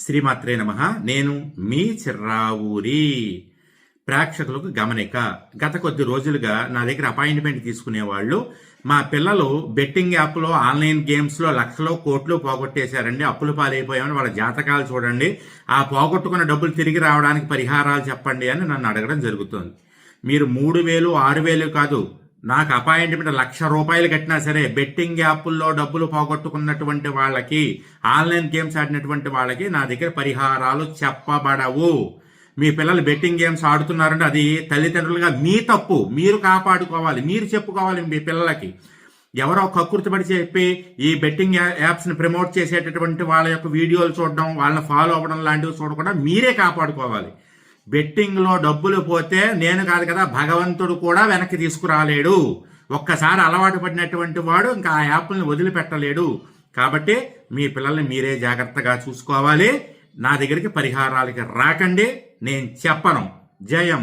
శ్రీమాత్రే నమః. నేను మీ చిర్రావూరి. ప్రేక్షకులకు గమనిక. గత కొద్ది రోజులుగా నా దగ్గర అపాయింట్మెంట్ తీసుకునేవాళ్ళు మా పిల్లలు బెట్టింగ్ యాప్లో ఆన్లైన్ గేమ్స్లో లక్షలు కోట్లు పోగొట్టేశారండి, అప్పులు పాలైపోయామని వాళ్ళ జాతకాలు చూడండి, ఆ పోగొట్టుకున్న డబ్బులు తిరిగి రావడానికి పరిహారాలు చెప్పండి అని నన్ను అడగడం జరుగుతుంది. మీరు 3,000 6,000 కాదు, నాకు అపాయింట్మెంట్ ₹1,00,000 కట్టినా సరే బెట్టింగ్ యాప్ల్లో డబ్బులు పోగొట్టుకున్నటువంటి వాళ్ళకి, ఆన్లైన్ గేమ్స్ ఆడినటువంటి వాళ్ళకి నా దగ్గర పరిహారాలు చెప్పబడవు. మీ పిల్లలు బెట్టింగ్ గేమ్స్ ఆడుతున్నారంటే అది తల్లిదండ్రులుగా మీ తప్పు, మీరు కాపాడుకోవాలి, మీరు చెప్పుకోవాలి మీ పిల్లలకి. ఎవరో కక్కుర్తి పడి చెప్పి ఈ బెట్టింగ్ యాప్స్ని ప్రమోట్ చేసేటటువంటి వాళ్ళ యొక్క వీడియోలు చూడడం, వాళ్ళని ఫాలో అవ్వడం లాంటివి చూడకుండా మీరే కాపాడుకోవాలి. బెట్టింగ్లో డబ్బులు పోతే నేను కాదు కదా, భగవంతుడు కూడా వెనక్కి తీసుకురాలేడు. ఒక్కసారి అలవాటు పడినటువంటి వాడు ఇంకా ఆ యాప్ని వదిలిపెట్టలేడు. కాబట్టి మీ పిల్లల్ని మీరే జాగ్రత్తగా చూసుకోవాలి. నా దగ్గరికి పరిహారాలకి రాకండి, నేను చెప్పను. జయం.